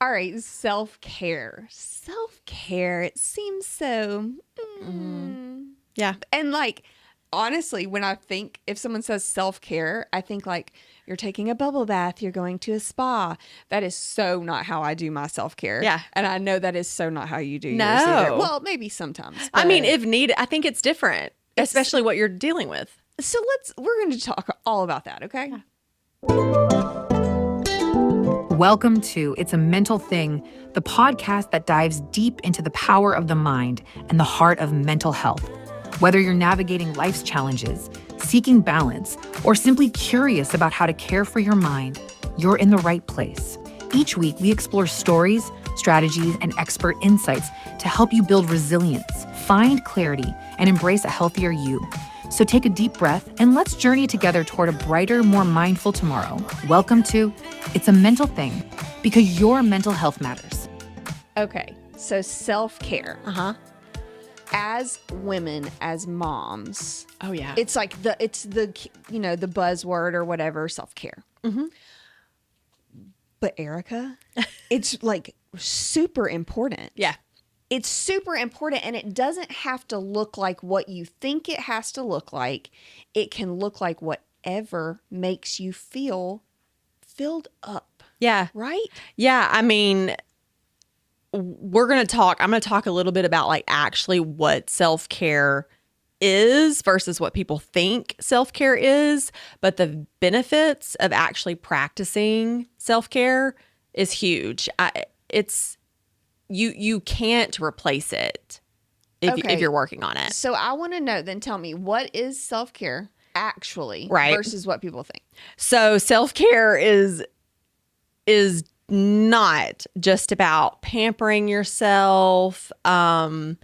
All right, self-care. Self-care, it seems so... Yeah. And like, honestly, when I think, if someone says self-care, I think like, you're taking a bubble bath, you're going to a spa. That is so not how I do my self-care. Yeah. And I know that is so not how you do yours No. either. Well, maybe sometimes. I mean, but- if needed, I think it's different, especially what you're dealing with. So we're going to talk all about that, okay? Yeah. Welcome to It's a Mental Thing, the podcast that dives deep into the power of the mind and the heart of mental health. Whether you're navigating life's challenges, seeking balance, or simply curious about how to care for your mind, you're in the right place. Each week, we explore stories, strategies, and expert insights to help you build resilience, find clarity, and embrace a healthier you. So take a deep breath and let's journey together toward a brighter, more mindful tomorrow. Welcome to It's a Mental Thing, because your mental health matters. Okay, so self-care. Uh-huh. As women, as moms, Oh, yeah. it's like the buzzword or whatever, self-care. Mm-hmm. But Erica, it's like super important. Yeah. It's super important, and it doesn't have to look like what you think it has to look like. It can look like whatever makes you feel filled up, Yeah. right? Yeah. I mean, I'm going to talk a little bit about like actually what self-care is versus what people think self-care is. But the benefits of actually practicing self-care is huge. You can't replace it if you're working on it. So I want to know, then tell me, what is self-care actually Right. versus what people think? So self-care is not just about pampering yourself, going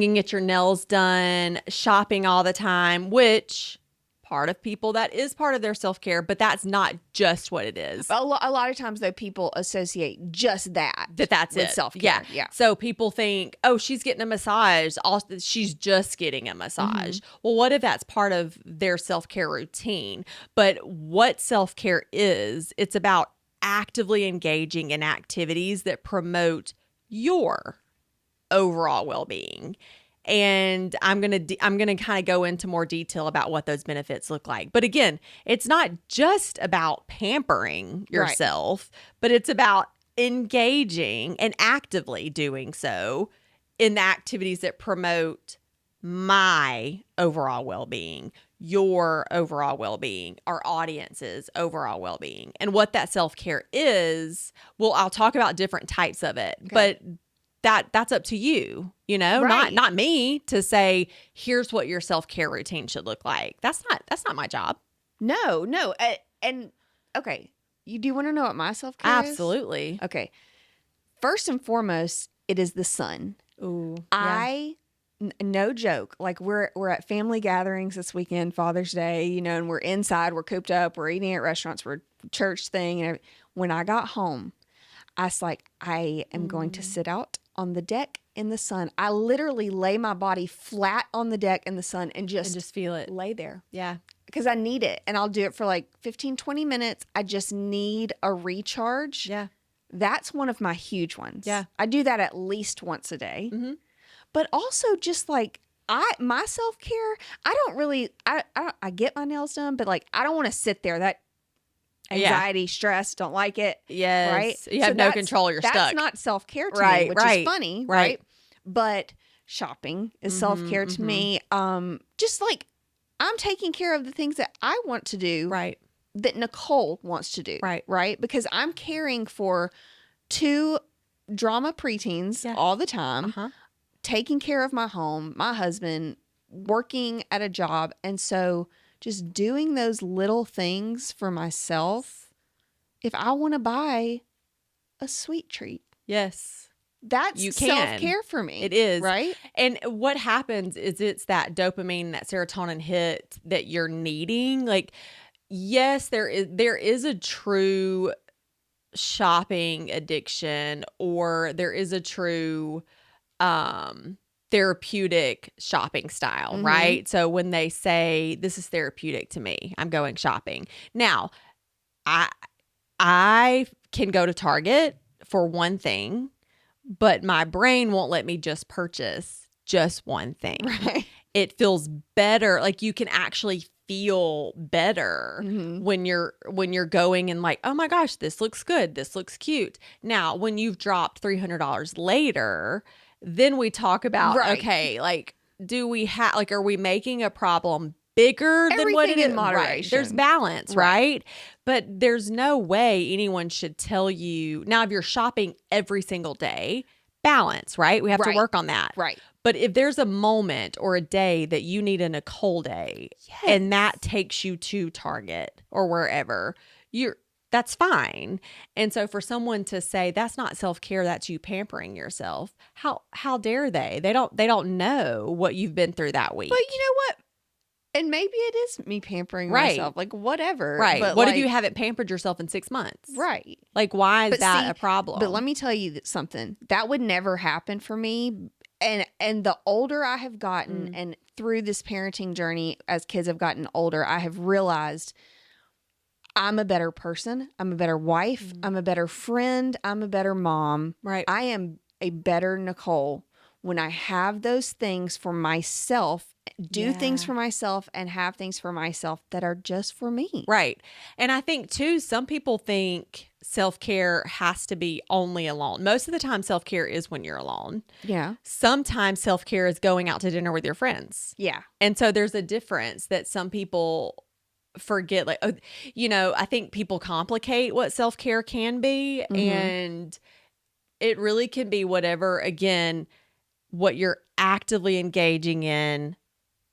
and get your nails done, shopping all the time, which part of people, that is part of their self-care, but that's not just what it is. A lot of times, though, people associate just that's That's with it. self-care. Yeah. So people think, oh, she's getting a massage. She's just getting a massage. Well, what if that's part of their self-care routine? But what self-care is, it's about actively engaging in activities that promote your overall well-being. And I'm gonna kind of go into more detail about what those benefits look like. But again, it's not just about pampering yourself, but it's about engaging and actively doing so in the activities that promote my overall well-being, your overall well-being, our audience's overall well-being. And what that self-care is, well, I'll talk about different types of it, but that's up to you, Right. not me to say, here's what your self-care routine should look like. That's not my job. No. And okay, you do want to know what my self-care is? Absolutely. Okay. First and foremost, it is the sun. Ooh. No joke. Like we're at family gatherings this weekend, Father's Day, and we're inside, we're cooped up, we're eating at restaurants, we're church thing. And when I got home, I was like, I am going to sit out on the deck in the sun. I literally lay my body flat on the deck in the sun and just feel it. lay there Yeah. because I need it. And I'll do it for like 15, 20 minutes. I just need a recharge. Yeah. That's one of my huge ones. Yeah. I do that at least once a day. Mm-hmm. But also just like my self-care, I don't really, I get my nails done, but like, I don't want to sit there. That anxiety, stress, don't like it. Yes. Right. You have no control. You're that's stuck. not self-care to Right, me, which right, is funny. right. Right. But shopping is self-care to me. Just like I'm taking care of the things that I want to do. Right. That Nicole wants to do. Right. Right. Because I'm caring for 2 drama preteens all the time, taking care of my home, my husband, working at a job. And so just doing those little things for myself, if I want to buy a sweet treat, Yes. that's You can. self-care for me. It is. Right? And what happens is it's that dopamine, that serotonin hit that you're needing. Like, yes, there is a true shopping addiction, or there is a true therapeutic shopping style, right? So when they say this is therapeutic to me, I'm going shopping. Now, I can go to Target for one thing, but my brain won't let me just purchase just one thing. Right. It feels better. Like you can actually feel better when you're going and like, oh my gosh, this looks good. This looks cute. Now, when you've dropped $300 later, then we talk about, Right. okay, like, do we have, like, are we making a problem bigger than what it Everything is? in Right. moderation. There's balance, Right. right? But there's no way anyone should tell you. Now, if you're shopping every single day, balance, right? We have to Right. work on that. Right. But if there's a moment or a day that you need a Nicole day and that takes you to Target or wherever, that's fine. And so for someone to say that's not self-care, that's you pampering yourself, how dare they? They don't know what you've been through that week. But you know what? And maybe it is me pampering Right. myself. Like, whatever. Right. But What like, if you haven't pampered yourself in 6 months? Right. Like, why is But that see, a problem? But let me tell you something. That would never happen for me. And the older I have gotten and through this parenting journey as kids have gotten older, I have realized I'm a better person. I'm a better wife. I'm a better friend. I'm a better mom. Right. I am a better Nicole when I have those things for myself, do things Yeah. for myself, and have things for myself that are just for me. Right. And I think too, some people think self-care has to be only alone. Most of the time self-care is when you're alone. Yeah. Sometimes self-care is going out to dinner with your friends. Yeah. And so there's a difference that some people forget. Like, I think people complicate what self-care can be. And it really can be whatever, again, what you're actively engaging in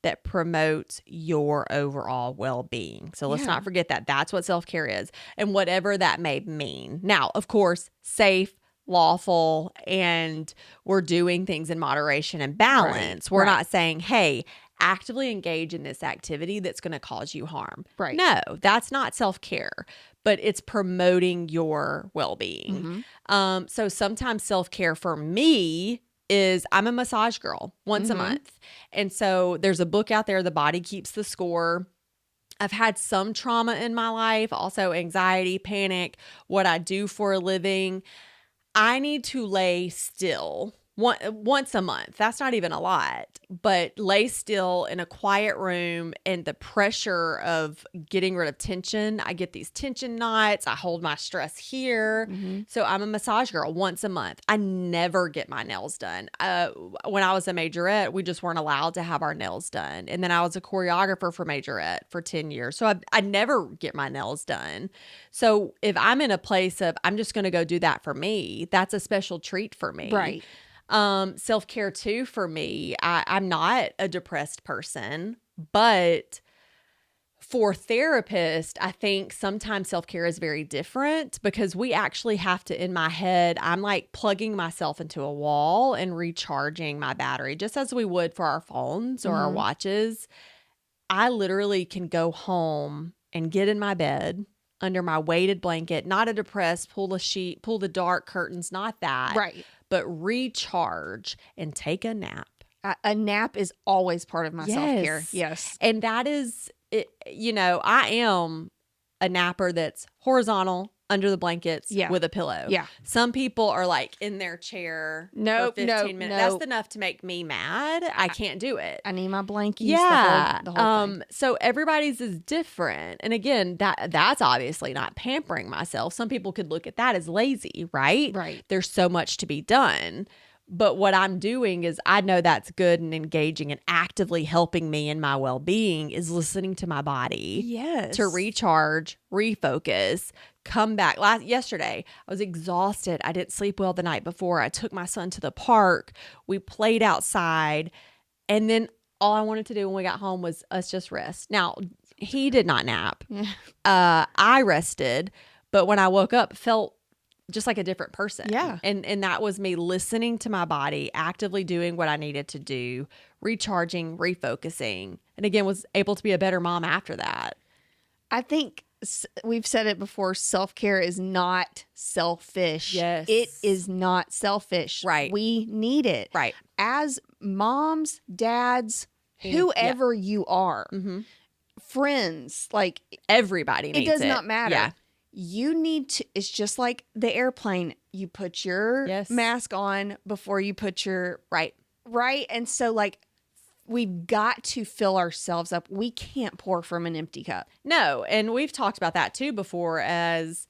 that promotes your overall well-being. So let's Yeah. not forget that that's what self-care is, and whatever that may mean. Now, of course, safe, lawful, and we're doing things in moderation and balance. We're not saying, hey, actively engage in this activity that's going to cause you harm. Right. No, that's not self-care, but it's promoting your well-being. So sometimes self-care for me is I'm a massage girl once a month. And so there's a book out there, The Body Keeps the Score. I've had some trauma in my life, also anxiety, panic, what I do for a living. I need to lay still once a month. That's not even a lot, but lay still in a quiet room, and the pressure of getting rid of tension. I get these tension knots. I hold my stress here. So I'm a massage girl once a month. I never get my nails done. When I was a majorette, we just weren't allowed to have our nails done. And then I was a choreographer for majorette for 10 years. So I never get my nails done. So if I'm in a place of, I'm just going to go do that for me, that's a special treat for me. Right. Self-care too for me. I'm not a depressed person, but for therapists, I think sometimes self-care is very different because we actually have to, in my head, I'm like plugging myself into a wall and recharging my battery, just as we would for our phones or our watches. I literally can go home and get in my bed under my weighted blanket, not a depressed, pull the dark curtains, not that. Right. But recharge and take a nap. A nap is always part of my self-care. Yes. And that is, I am a napper that's horizontal under the blankets with a pillow. Yeah. Some people are like in their chair Nope, for 15 minutes. nope. That's enough to make me mad. I can't do it. I need my blankies. Yeah. The whole thing. So everybody's is different. And again, that's obviously not pampering myself. Some people could look at that as lazy, right? Right. There's so much to be done. But what I'm doing is I know that's good and engaging and actively helping me in my well-being is listening to my body. Yes. To recharge, refocus, come back. Yesterday, I was exhausted. I didn't sleep well the night before. I took my son to the park. We played outside. And then all I wanted to do when we got home was us just rest. Now, he did not nap. I rested. But when I woke up, felt just like a different person. Yeah. And that was me listening to my body, actively doing what I needed to do, recharging, refocusing. And again, was able to be a better mom after that. I think we've said it before. Self-care is not selfish. Yes. It is not selfish. Right. We need it. Right. As moms, dads, whoever you are, friends, like Everybody needs it it. does not matter. Yeah. You need to, it's just like the airplane. you put your Yes. mask on before you put your right. And so like we've got to fill ourselves up. We can't pour from an empty cup. No, and we've talked about that too before, as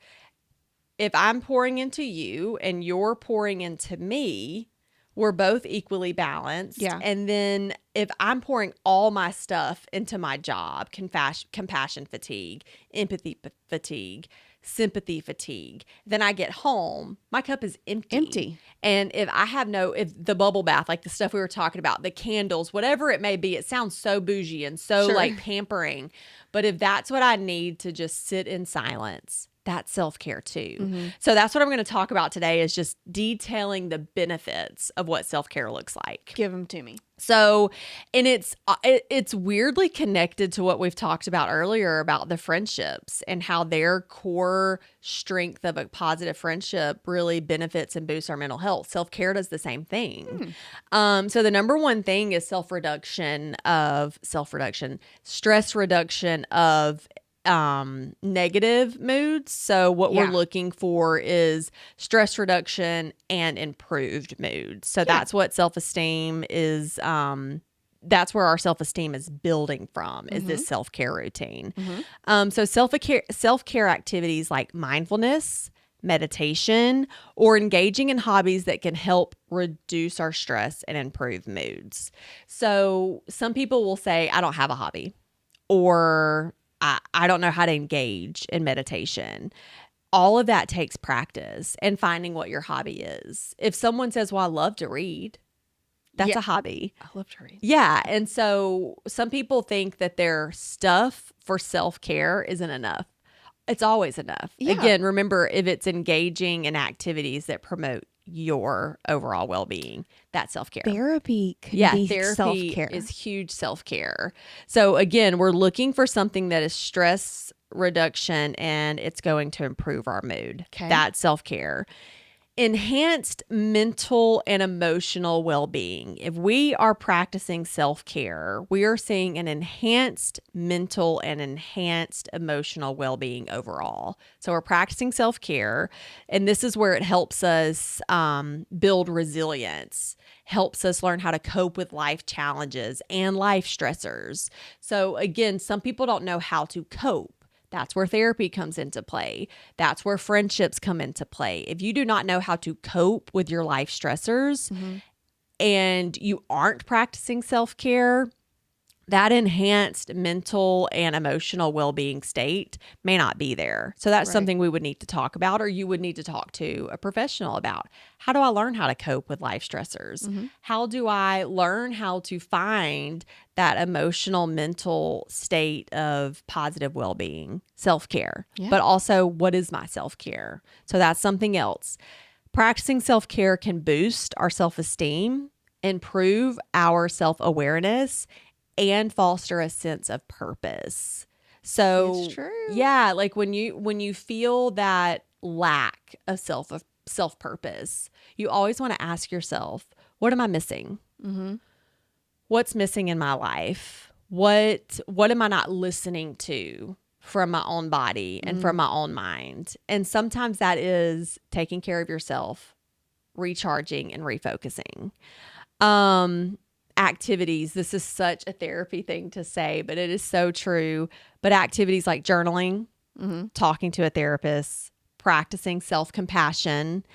if I'm pouring into you and you're pouring into me, we're both equally balanced. Yeah. And then if I'm pouring all my stuff into my job, compassion fatigue, empathy fatigue, sympathy fatigue, then I get home, my cup is empty. And if the bubble bath, like the stuff we were talking about, the candles, whatever it may be, it sounds so bougie and so Sure. like pampering. But if that's what I need to just sit in silence, that's self-care too. So that's what I'm going to talk about today, is just detailing the benefits of what self-care looks like. Give them to me. So, and it's weirdly connected to what we've talked about earlier about the friendships and how their core strength of a positive friendship really benefits and boosts our mental health. Self-care does the same thing. So the number one thing is stress reduction of negative moods. So what we're looking for is stress reduction and improved moods. So that's what self-esteem is. That's where our self-esteem is building from, is this self-care routine. So self-care activities like mindfulness, meditation, or engaging in hobbies that can help reduce our stress and improve moods. So some people will say, I don't have a hobby, or I don't know how to engage in meditation. All of that takes practice and finding what your hobby is. If someone says, well, I love to read, that's a hobby. I love to read. Yeah. And so some people think that their stuff for self-care isn't enough. It's always enough. Yeah. Again, remember, if it's engaging in activities that promote your overall well-being, that's self-care. Therapy could be therapy self-care. is huge self-care. So again, we're looking for something that is stress reduction and it's going to improve our mood. Okay. That's self-care. Enhanced mental and emotional well-being. If we are practicing self-care, we are seeing an enhanced mental and enhanced emotional well-being overall. So we're practicing self-care, and this is where it helps us build resilience, helps us learn how to cope with life challenges and life stressors. So again, some people don't know how to cope. That's where therapy comes into play. That's where friendships come into play. If you do not know how to cope with your life stressors and you aren't practicing self-care, that enhanced mental and emotional well-being state may not be there. So that's something we would need to talk about, or you would need to talk to a professional about. How do I learn how to cope with life stressors? How do I learn how to find that emotional, mental state of positive well-being, self-care? But also, what is my self-care? So that's something else. Practicing self-care can boost our self-esteem, improve our self-awareness, and foster a sense of purpose. So It's true. yeah, like when you feel that lack of self-purpose, you always want to ask yourself, what am I missing? What's missing in my life? What am I not listening to from my own body and from my own mind? And sometimes that is taking care of yourself, recharging and refocusing. Activities. This is such a therapy thing to say, but it is so true. But activities like journaling, talking to a therapist, practicing self-compassion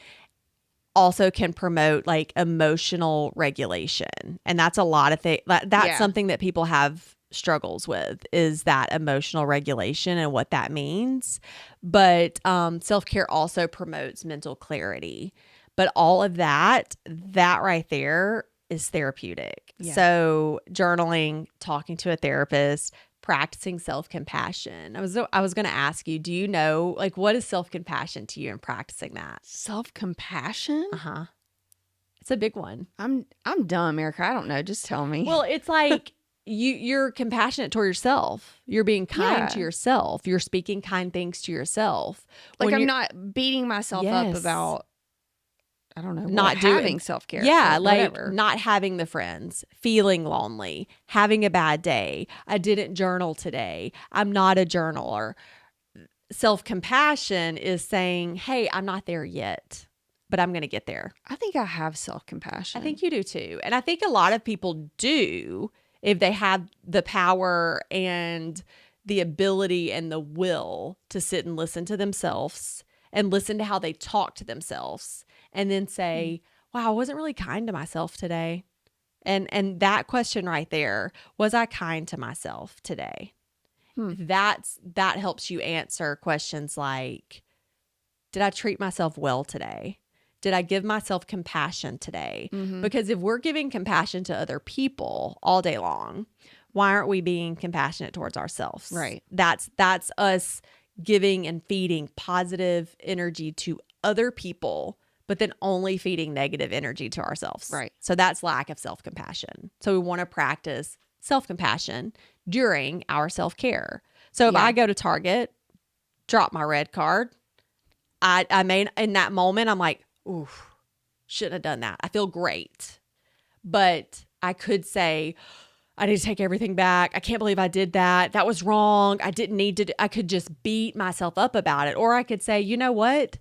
also can promote like emotional regulation. And that's a lot of things. That's something that people have struggles with, is that emotional regulation and what that means. But self-care also promotes mental clarity. But all of that right there is therapeutic. Yeah. So journaling, talking to a therapist, practicing self-compassion. I was going to ask you, do you know, like, what is self-compassion to you in practicing that? Self-compassion? Uh-huh. It's a big one. I'm dumb, Erica. I don't know. Just tell me. Well, it's like you're compassionate toward yourself. You're being kind to yourself. You're speaking kind things to yourself. like When I'm you're- not beating myself Yes. up about, I don't know, Not having doing- self-care. Yeah, or like whatever. not having the friends, feeling lonely, having a bad day. I didn't journal today. I'm not a journaler. Self-compassion is saying, hey, I'm not there yet. but I'm going to get there. I think I have self-compassion. I think you do too. And I think a lot of people do if they have the power and the ability and the will to sit and listen to themselves and listen to how they talk to themselves and then say, wow, I wasn't really kind to myself today. And that question right there, was I kind to myself today? That helps you answer questions like, did I treat myself well today? Did I give myself compassion today? Because if we're giving compassion to other people all day long, why aren't we being compassionate towards ourselves? Right. That's us giving and feeding positive energy to other people, but then only feeding negative energy to ourselves. Right. So that's lack of self-compassion. So we want to practice self-compassion during our self-care. So if I go to Target, drop my red card, I may, in that moment, I'm like, ooh, shouldn't have done that. I feel great. But I could say, I need to take everything back. I can't believe I did that. That was wrong. I didn't need to. I could just beat myself up about it. Or I could say, you know what?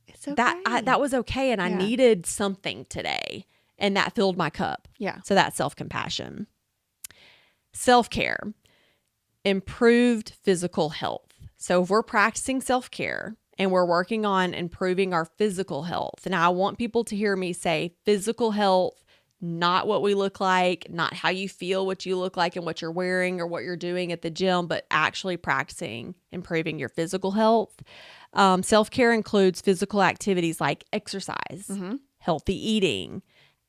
It's okay. That was okay. And I needed something today. And that filled my cup. Yeah. So that's self-compassion. Self-care, improved physical health. So if we're practicing self-care and we're working on improving our physical health, and I want people to hear me say physical health, not what we look like, not how you feel, what you look like and what you're wearing or what you're doing at the gym, but actually practicing improving your physical health. Self-care includes physical activities like exercise, healthy eating,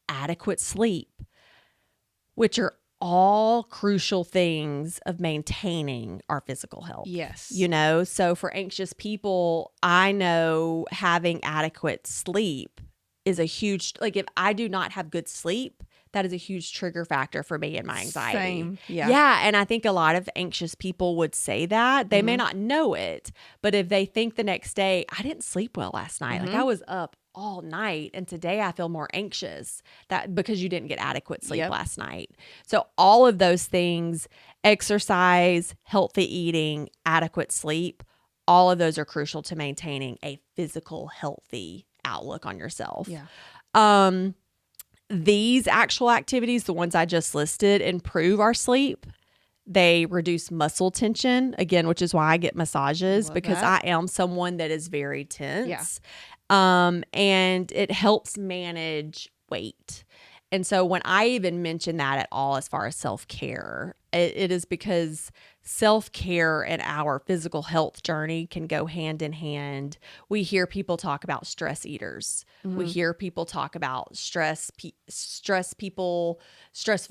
adequate sleep, which are all crucial things of maintaining our physical health. Yes. You know, so for anxious people, I know having adequate sleep is a huge, like if I do not have good sleep, that is a huge trigger factor for me and my anxiety. Same. Yeah. Yeah. And I think a lot of anxious people would say that. They may not know it, but if they think the next day, I didn't sleep well last night, like I was up all night and today I feel more anxious, that because you didn't get adequate sleep last night. So all of those things, exercise, healthy eating, adequate sleep, all of those are crucial to maintaining a physical healthy outlook on yourself. Yeah. These actual activities, the ones I just listed, improve our sleep. They reduce muscle tension, again, which is why I get massages because I am someone that is very tense. And it helps manage weight. And so when I even mention that at all as far as self-care, it is because self-care and our physical health journey can go hand in hand. We hear people talk about stress eaters. We hear people talk about stressful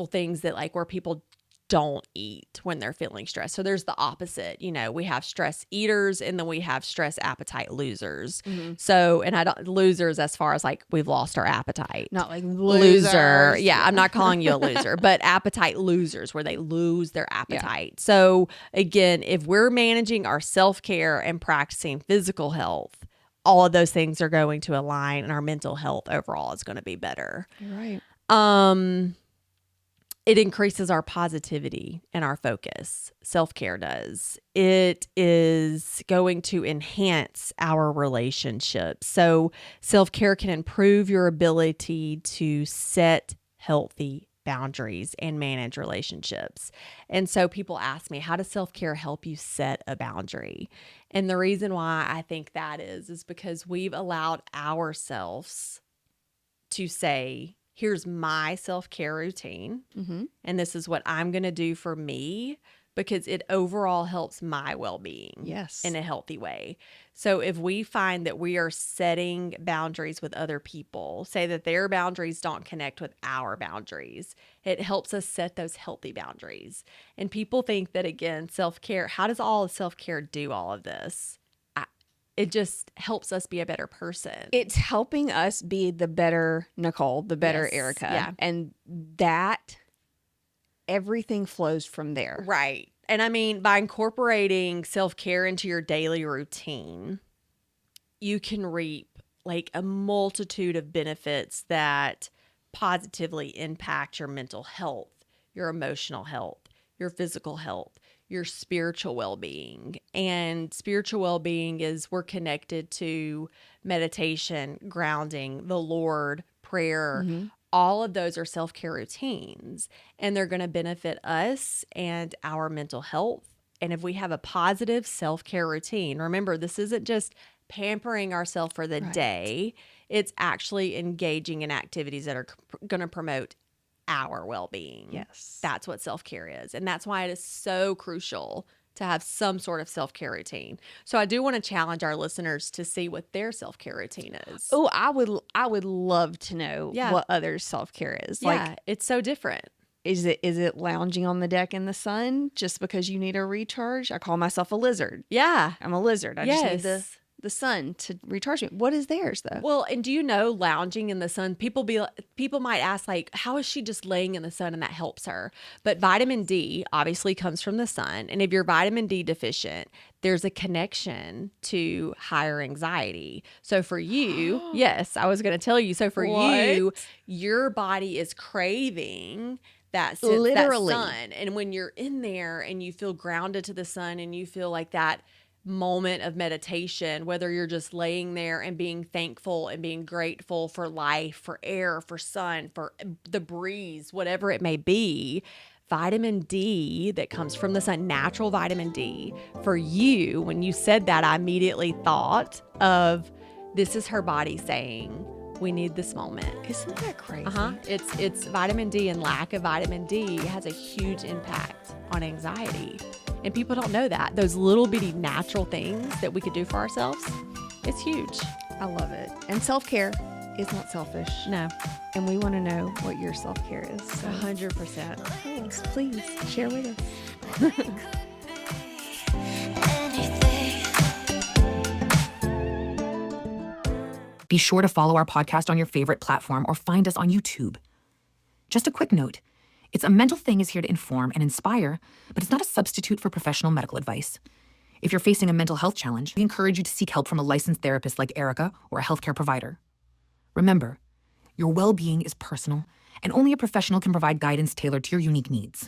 things that like where people don't eat when they're feeling stressed. So there's the opposite. You know, we have stress eaters and then we have stress appetite losers. So, and I don't losers as far as like we've lost our appetite. Not like Loser. losers. Yeah, I'm not calling you a loser, but appetite losers where they lose their appetite. So again, if we're managing our self-care and practicing physical health, all of those things are going to align and our mental health overall is going to be better. You're right. It increases our positivity and our focus. Self-care does. It is going to enhance our relationships. So self-care can improve your ability to set healthy boundaries and manage relationships. And so people ask me, how does self-care help you set a boundary? And the reason why I think that is because we've allowed ourselves to say, here's my self-care routine, and this is what I'm going to do for me because it overall helps my well-being in a healthy way. So if we find that we are setting boundaries with other people, say that their boundaries don't connect with our boundaries, it helps us set those healthy boundaries. And people think that, again, self-care, how does all of self-care do all of this? It just helps us be a better person. It's helping us be the better Nicole, the better Erica. Yeah. And that everything flows from there. Right. And I mean, by incorporating self-care into your daily routine, you can reap like a multitude of benefits that positively impact your mental health, your emotional health, your physical health, your spiritual well-being. And spiritual well-being is we're connected to meditation, grounding, the Lord, prayer. All of those are self-care routines, and they're going to benefit us and our mental health. And if we have a positive self-care routine, remember, this isn't just pampering ourselves for the day. It's actually engaging in activities that are going to promote our well-being. Yes. That's what self-care is. And that's why it is so crucial to have some sort of self-care routine. So I do want to challenge our listeners to see what their self-care routine is. Oh, I would love to know what others' self-care is. Yeah, it's so different. Is it lounging on the deck in the sun just because you need a recharge? I call myself a lizard. Yeah. I'm a lizard. I just need the sun to recharge me. What is theirs though? Well, and do you know, lounging in the sun, people might ask, like, how is she just laying in the sun and that helps her? But vitamin D obviously comes from the sun. And if you're vitamin D deficient, there's a connection to higher anxiety. So for you, yes, I was going to tell you. So for you, your body is craving that sun. And when you're in there and you feel grounded to the sun and you feel like that moment of meditation, whether you're just laying there and being thankful and being grateful for life, for air, for sun, for the breeze, whatever it may be, vitamin D that comes from the sun, natural vitamin D, for you, when you said that, I immediately thought of, this is her body saying, we need this moment. Isn't that crazy? It's vitamin D, and lack of vitamin D has a huge impact on anxiety. And people don't know that. Those little bitty natural things that we could do for ourselves, it's huge. I love it. And self-care is not selfish. No. And we want to know what your self-care is. So 100%. thanks. Please share with us. Be sure to follow our podcast on your favorite platform or find us on YouTube. Just a quick note. It's a Mental Thing is here to inform and inspire, but it's not a substitute for professional medical advice. If you're facing a mental health challenge, we encourage you to seek help from a licensed therapist like Erica or a healthcare provider. Remember, your well-being is personal, and only a professional can provide guidance tailored to your unique needs.